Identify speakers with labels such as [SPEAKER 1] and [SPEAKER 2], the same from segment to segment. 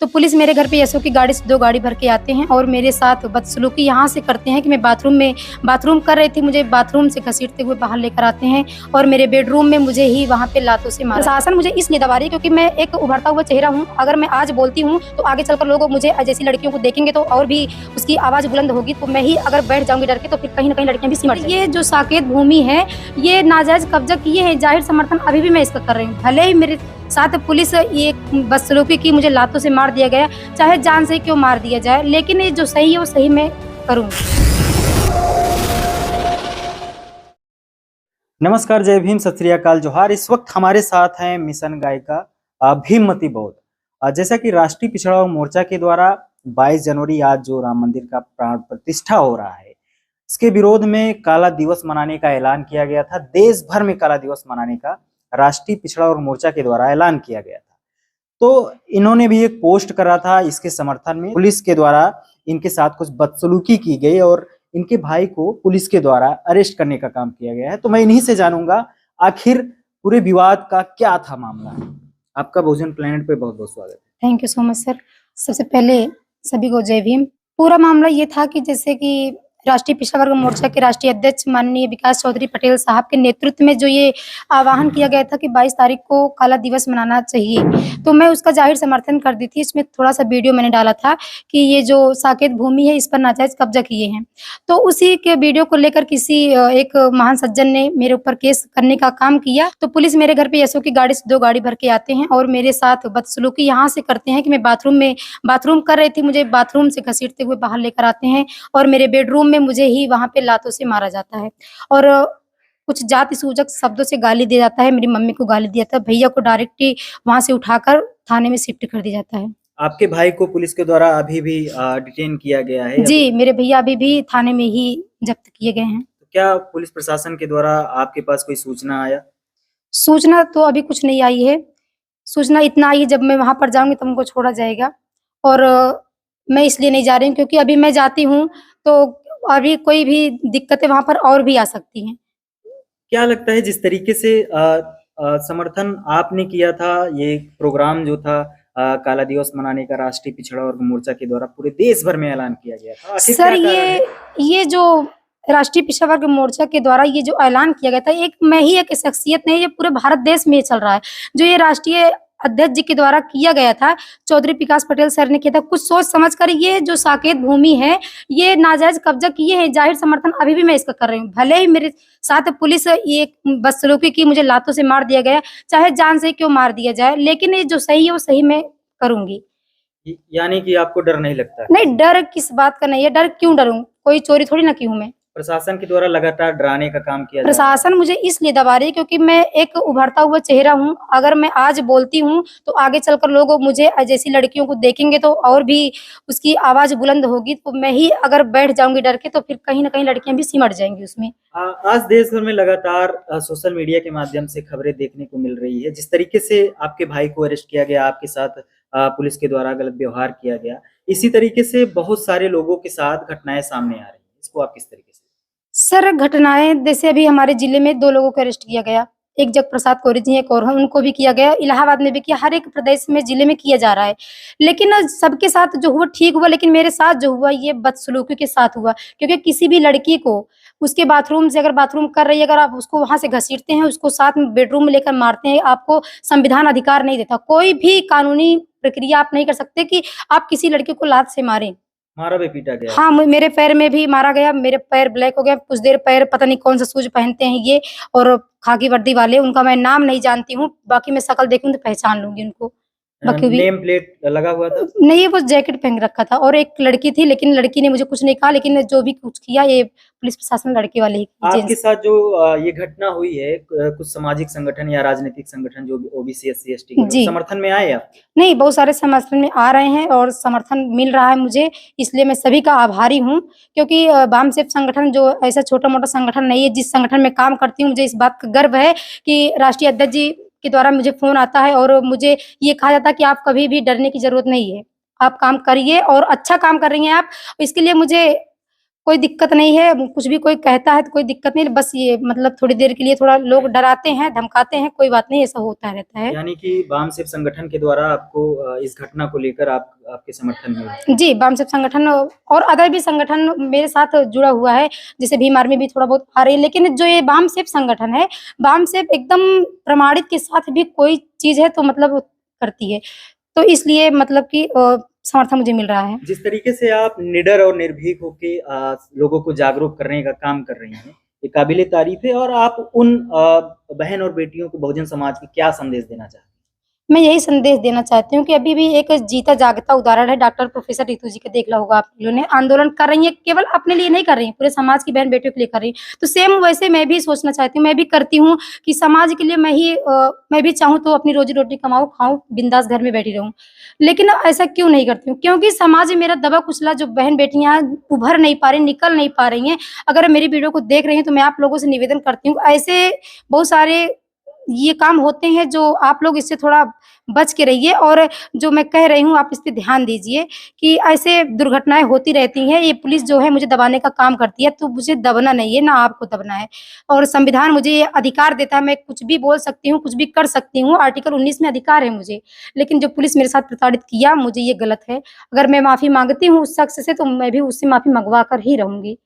[SPEAKER 1] तो पुलिस मेरे घर पे एसओ की गाड़ी से 2 गाड़ी भर के आते हैं और मेरे साथ बदसलूकी यहाँ से करते हैं कि मैं बाथरूम कर रही थी, मुझे बाथरूम से घसीटते हुए बाहर लेकर आते हैं और मेरे बेडरूम में मुझे ही वहाँ पे लातों से मारा। प्रशासन मुझे इसलिए दबा रही है क्योंकि मैं एक उभरता हुआ चेहरा हूँ। अगर मैं आज बोलती हूँ तो आगे चलकर लोग मुझे जैसी लड़कियों को देखेंगे तो और भी उसकी आवाज़ बुलंद होगी, तो मैं ही अगर बैठ जाऊंगी डर के तो फिर कहीं ना कहीं लड़कियां भी सिमट जाएंगी। ये जो साकेत भूमि है, ये नाजायज कब्जा किए हैं, जाहिर समर्थन अभी भी मैं इसका कर रही हूँ। भले ही मेरे साथ पुलिस ये बदसलूकी की, मुझे लातों से मार दिया गया, चाहे जान से क्यों मार दिया जाए, लेकिन ये जो सही है वो सही मैं करूँगी।
[SPEAKER 2] नमस्कार, जय भीम, सत श्री अकाल, जोहार। इस वक्त हमारे साथ हैं मिशन गायिका भीममती बौद्ध। जैसा कि राष्ट्रीय पिछड़ा वर्ग मोर्चा के द्वारा 22 जनवरी आज जो राम मंदिर का प्राण प्रतिष्ठा हो रहा है, इसके विरोध में काला दिवस मनाने का ऐलान किया गया था। देश भर में काला दिवस मनाने का राष्ट्रीय पिछड़ा वर्ग मोर्चा के द्वारा ऐलान किया गया था। तो इन्होंने भी एक पोस्ट करा था इसके समर्थन में। पुलिस के द्वारा इनके साथ कुछ बदसलूकी की गई और इनके भाई को पुलिस के द्वारा अरेस्ट करने का काम किया गया है। तो मैं इन्हीं से जानूंगा आखिर पूरे विवाद का क्या था मामला। आपका भोजन प्लेनेट पे बहुत बहुत स्वागत है।
[SPEAKER 1] Thank you so much sir. सबसे पहले सभी को जय भीम। पूरा मामला ये था कि जैसे कि राष्ट्रीय पिछड़ा वर्ग मोर्चा के राष्ट्रीय अध्यक्ष माननीय विकास चौधरी पटेल साहब के नेतृत्व में जो ये आह्वान किया गया था कि 22 तारीख को काला दिवस मनाना चाहिए, तो मैं उसका जाहिर समर्थन कर दी थी। इसमें थोड़ा सा वीडियो मैंने डाला था कि ये जो साकेत भूमि है इस पर नाजायज कब्जा किए हैं, तो उसी के वीडियो को लेकर किसी एक महान सज्जन ने मेरे ऊपर केस करने का काम किया। तो पुलिस मेरे घर पे एसओ की गाड़ी से 2 गाड़ी भर के आते हैं और मेरे साथ बदसलूकी यहाँ से करते हैं कि मैं बाथरूम कर रही थी, मुझे बाथरूम से घसीटते हुए बाहर लेकर आते हैं और मेरे बेडरूम में मुझे ही वहाँ पे लातों से मारा जाता है और कुछ जाति सूचक शब्दों से गाली दिया जाता है। मेरी मम्मी को गाली दिया था, भैया को डायरेक्ट ही वहाँ से उठाकर थाने में शिफ्ट कर दिया जाता है।
[SPEAKER 2] आपके भाई को पुलिस के द्वारा अभी भी डिटेन किया गया है?
[SPEAKER 1] जी, मेरे भैया अभी भी थाने में ही जब्त किए गए हैं।
[SPEAKER 2] तो क्या पुलिस प्रशासन के द्वारा आपके पास कोई सूचना आया?
[SPEAKER 1] सूचना तो अभी कुछ नहीं आई है। सूचना इतना आई है जब मैं वहाँ पर जाऊँगी तब हमको छोड़ा जाएगा और मैं इसलिए नहीं जा रही हूँ क्योंकि अभी मैं जाती हूँ तो अभी कोई भी दिक्कतें वहाँ पर और भी आ सकती हैं।
[SPEAKER 2] क्या लगता है जिस तरीके से समर्थन आपने किया था, ये प्रोग्राम जो था काला दिवस मनाने का राष्ट्रीय पिछड़ा वर्ग मोर्चा के द्वारा पूरे देश भर में ऐलान किया गया था, आखिर
[SPEAKER 1] सर
[SPEAKER 2] क्या कारण है?
[SPEAKER 1] ये जो राष्ट्रीय पिछड़ा वर्ग मोर्चा के द्वारा ये जो ऐलान किया गया था, एक मैं ही एक शख्सियत नहीं, ये पूरे भारत देश में ये चल रहा है। जो ये राष्ट्रीय अध्यक्ष जी के द्वारा किया गया था, चौधरी विकास पटेल सर ने किया था, कुछ सोच समझ कर ये जो साकेत भूमि है, ये नाजायज कब्जा किए हैं, जाहिर समर्थन अभी भी मैं इसका कर रही हूँ। भले ही मेरे साथ पुलिस ये बदसलूकी की, मुझे लातों से मार दिया गया, चाहे जान से क्यों मार दिया जाए, लेकिन ये जो सही है वो सही मैं करूँगी।
[SPEAKER 2] यानी कि आपको डर नहीं लगता है?
[SPEAKER 1] नहीं, डर किस बात का नहीं है, डर क्यों डरूँ? कोई चोरी थोड़ी ना की हूँ मैं।
[SPEAKER 2] प्रशासन के द्वारा लगातार डराने का काम किया जा रहा है।
[SPEAKER 1] प्रशासन मुझे इसलिए दबा रही है क्योंकि मैं एक उभरता हुआ चेहरा हूँ। अगर मैं आज बोलती हूँ तो आगे चलकर लोग मुझे जैसी लड़कियों को देखेंगे तो और भी उसकी आवाज़ बुलंद होगी, तो मैं ही अगर बैठ जाऊँगी डर के तो फिर कहीं न कहीं लड़कियाँ भी सिमट जाएँगी उसमें।
[SPEAKER 2] आज देश भर में लगातार सोशल मीडिया के माध्यम से खबरें देखने को मिल रही है। जिस तरीके से आपके भाई को अरेस्ट किया गया, आपके साथ पुलिस के द्वारा गलत व्यवहार किया गया, इसी तरीके से बहुत सारे लोगों के साथ घटनाएं सामने आ रही हैं। इसको आप किस तरीके से?
[SPEAKER 1] सर घटनाएँ जैसे अभी हमारे जिले में 2 लोगों को अरेस्ट किया गया। एक जगप्रसाद कौरी जी, एक और हैं, उनको भी किया गया। इलाहाबाद में भी किया, हर एक प्रदेश में, जिले में किया जा रहा है। लेकिन सबके साथ जो हुआ ठीक हुआ, लेकिन मेरे साथ जो हुआ ये बदसलूकी के साथ हुआ। क्योंकि किसी भी लड़की को उसके बाथरूम से, अगर बाथरूम कर रही है, अगर आप उसको वहाँ से घसीटते हैं, उसको साथ में बेडरूम में लेकर मारते हैं, आपको संविधान अधिकार नहीं देता। कोई भी कानूनी प्रक्रिया आप नहीं कर सकते कि आप किसी लड़की को लात से मारें।
[SPEAKER 2] मारा भी पीटा गया?
[SPEAKER 1] हाँ, मेरे पैर में भी मारा गया, मेरे पैर ब्लैक हो गया। कुछ देर पैर पता नहीं कौन-सा शूज़ पहनते हैं ये और खाकी वर्दी वाले, उनका मैं नाम नहीं जानती हूँ, बाकी मैं शक्ल देखूँ तो पहचान लूँगी उनको। बाकी भी
[SPEAKER 2] नेम प्लेट लगा हुआ था?
[SPEAKER 1] नहीं, वो जैकेट पहन रखा था और एक लड़की थी, लेकिन लड़की ने मुझे कुछ नहीं कहा, लेकिन जो भी कुछ किया ये पुलिस प्रशासन लड़के वाले ही
[SPEAKER 2] आपके
[SPEAKER 1] जेंट्स।
[SPEAKER 2] साथ जो ये घटना हुई है, कुछ सामाजिक संगठन या राजनीतिक संगठन जो ओबीसी एससी एसटी के
[SPEAKER 1] जी।
[SPEAKER 2] समर्थन में आए आप?
[SPEAKER 1] नहीं, बहुत सारे समर्थन में आ रहे हैं और समर्थन मिल रहा है मुझे, इसलिए मैं सभी का आभारी हूँ। क्योंकि वामसेफ संगठन जो ऐसा छोटा-मोटा संगठन नहीं है, जिस संगठन में काम करती हूँ, मुझे इस बात का गर्व है कि राष्ट्रीय अध्यक्ष जी के द्वारा मुझे फ़ोन आता है और मुझे ये कहा जाता है कि आप कभी भी डरने की ज़रूरत नहीं है। आप काम करिए और अच्छा काम कर रही हैं आप, इसके लिए मुझे कोई दिक्कत नहीं है, कुछ भी कोई कहता है तो कोई दिक्कत नहीं, बस ये मतलब थोड़ी देर के लिए थोड़ा लोग डराते हैं, धमकाते हैं, कोई बात नहीं, ऐसा होता रहता है।
[SPEAKER 2] यानी कि वामसेफ संगठन के द्वारा आपको इस घटना को लेकर आपके समर्थन में है।
[SPEAKER 1] जी, वामसेफ संगठन और अदर भी संगठन मेरे साथ जुड़ा हुआ है, जैसे भीम आर्मी भी थोड़ा बहुत आ रही है, लेकिन जो ये वामसेफ संगठन है, वामसेफ एकदम प्रमाणित के साथ भी कोई चीज़ है तो मतलब करती है। तो इसलिए मतलब कि समर्थन मुझे मिल रहा है।
[SPEAKER 2] जिस तरीके से आप निडर और निर्भीक होके लोगों को जागरूक करने का काम कर रही हैं, ये काबिले तारीफ है। और आप उन बहन और बेटियों को बहुजन समाज की क्या संदेश देना चाहते हैं?
[SPEAKER 1] मैं यही संदेश देना चाहती हूँ कि अभी भी एक जीता जागता उदाहरण है डॉक्टर प्रोफेसर रितु जी का, देख ला होगा आप लोगों ने, आंदोलन कर रही हैं, केवल अपने लिए नहीं कर रही हैं, पूरे समाज की बहन बेटियों के लिए कर रही हैं। तो सेम वैसे मैं भी सोचना चाहती हूँ, मैं भी करती हूँ कि समाज के लिए मैं भी चाहूँ तो अपनी रोजी रोटी कमाऊँ, खाऊँ, बिंदास घर में बैठी रहूँ। लेकिन ऐसा क्यों नहीं करती हूँ? क्योंकि समाज में मेरा दबा कुचला जो बहन बेटियाँ उभर नहीं पा रही, निकल नहीं पा रही हैं। अगर मेरी वीडियो को देख रही हैं तो मैं आप लोगों से निवेदन करती हूँ, ऐसे बहुत सारे ये काम होते हैं जो आप लोग इससे थोड़ा बच के रहिए, और जो मैं कह रही हूँ आप इस पे ध्यान दीजिए कि ऐसे दुर्घटनाएँ होती रहती हैं। ये पुलिस जो है मुझे दबाने का काम करती है, तो मुझे दबना नहीं है, ना आपको दबना है। और संविधान मुझे ये अधिकार देता है, मैं कुछ भी बोल सकती हूँ, कुछ भी कर सकती हूँ, आर्टिकल 19 में अधिकार है मुझे। लेकिन जो पुलिस मेरे साथ प्रताड़ित किया, मुझे ये गलत है। अगर मैं माफ़ी माँगती हूँ उस शख्स से, तो मैं भी उससे माफ़ी मँगवा कर ही रहूँगी।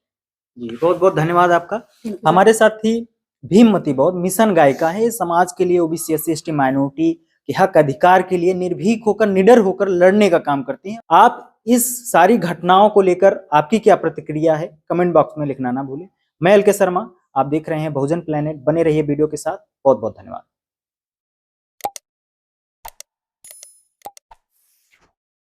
[SPEAKER 2] जी, बहुत-बहुत धन्यवाद आपका।
[SPEAKER 1] बिल्कुल।
[SPEAKER 2] हमारे साथ थी भीममती बौद्ध, मिशन गायिका है, समाज के लिए ओबीसी, एससी, एसटी, माइनॉरिटी के हक अधिकार के लिए निर्भीक होकर, निडर होकर लड़ने का काम करती हैं। आप इस सारी घटनाओं को लेकर आपकी क्या प्रतिक्रिया है, कमेंट बॉक्स में लिखना ना भूलें। मैं एलके शर्मा, आप देख रहे हैं बहुजन प्लैनेट। बने रहिए वीडियो के साथ। बहुत-बहुत धन्यवाद।